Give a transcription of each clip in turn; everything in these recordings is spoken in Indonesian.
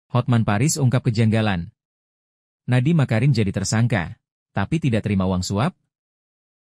Hotman Paris ungkap kejanggalan. Nadiem Makarim jadi tersangka, tapi tidak terima uang suap?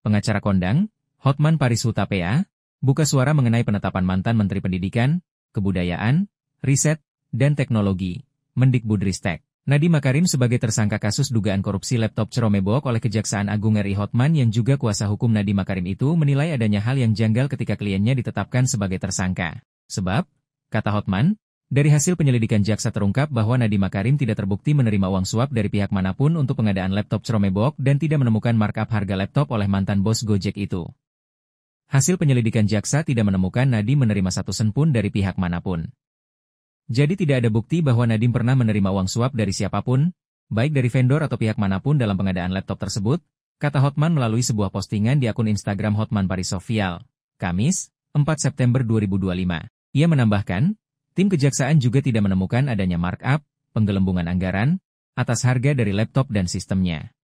Pengacara kondang, Hotman Paris Hutapea, buka suara mengenai penetapan mantan Menteri Pendidikan, Kebudayaan, Riset, dan Teknologi, Mendikbudristek, Nadiem Makarim sebagai tersangka kasus dugaan korupsi laptop Ceromebok oleh Kejaksaan Agung RI. Hotman yang juga kuasa hukum Nadiem Makarim itu menilai adanya hal yang janggal ketika kliennya ditetapkan sebagai tersangka. Sebab, kata Hotman, dari hasil penyelidikan jaksa terungkap bahwa Nadiem Makarim tidak terbukti menerima uang suap dari pihak manapun untuk pengadaan laptop Ceromebok dan tidak menemukan markup harga laptop oleh mantan bos Gojek itu. Hasil penyelidikan jaksa tidak menemukan Nadiem menerima 1 sen pun dari pihak manapun. Jadi tidak ada bukti bahwa Nadiem pernah menerima uang suap dari siapapun, baik dari vendor atau pihak manapun dalam pengadaan laptop tersebut, kata Hotman melalui sebuah postingan di akun Instagram Hotman Paris Official, Kamis, 4 September 2025. Ia menambahkan, tim kejaksaan juga tidak menemukan adanya markup, penggelembungan anggaran, atas harga dari laptop dan sistemnya.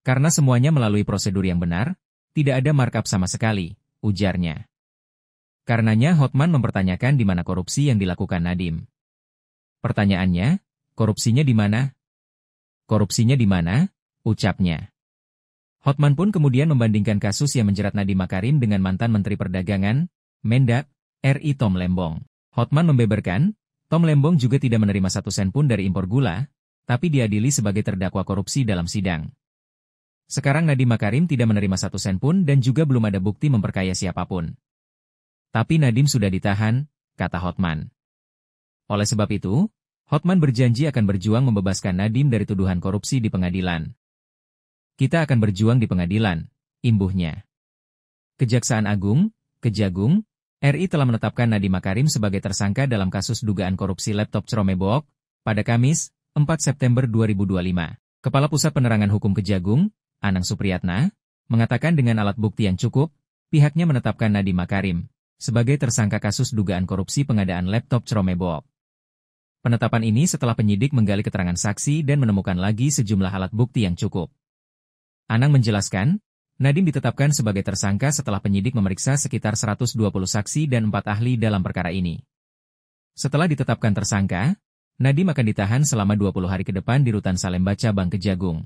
Karena semuanya melalui prosedur yang benar, tidak ada markup sama sekali, ujarnya. Karenanya Hotman mempertanyakan di mana korupsi yang dilakukan Nadiem. Pertanyaannya, korupsinya di mana? Korupsinya di mana? Ucapnya. Hotman pun kemudian membandingkan kasus yang menjerat Nadiem Makarim dengan mantan Menteri Perdagangan, Mendak, RI Tom Lembong. Hotman membeberkan, Tom Lembong juga tidak menerima 1 sen pun dari impor gula, tapi diadili sebagai terdakwa korupsi dalam sidang. Sekarang Nadiem Makarim tidak menerima 1 sen pun dan juga belum ada bukti memperkaya siapapun. Tapi Nadiem sudah ditahan, kata Hotman. Oleh sebab itu, Hotman berjanji akan berjuang membebaskan Nadiem dari tuduhan korupsi di pengadilan. Kita akan berjuang di pengadilan, imbuhnya. Kejaksaan Agung, Kejagung, RI telah menetapkan Nadiem Makarim sebagai tersangka dalam kasus dugaan korupsi laptop Ceromebok, pada Kamis, 4 September 2025. Kepala Pusat Penerangan Hukum Kejagung, Anang Supriyatna, mengatakan dengan alat bukti yang cukup, pihaknya menetapkan Nadiem Makarim sebagai tersangka kasus dugaan korupsi pengadaan laptop Ceromebok. Penetapan ini setelah penyidik menggali keterangan saksi dan menemukan lagi sejumlah alat bukti yang cukup. Anang menjelaskan, Nadiem ditetapkan sebagai tersangka setelah penyidik memeriksa sekitar 120 saksi dan 4 ahli dalam perkara ini. Setelah ditetapkan tersangka, Nadiem akan ditahan selama 20 hari ke depan di Rutan Salemba Cabang Kejagung.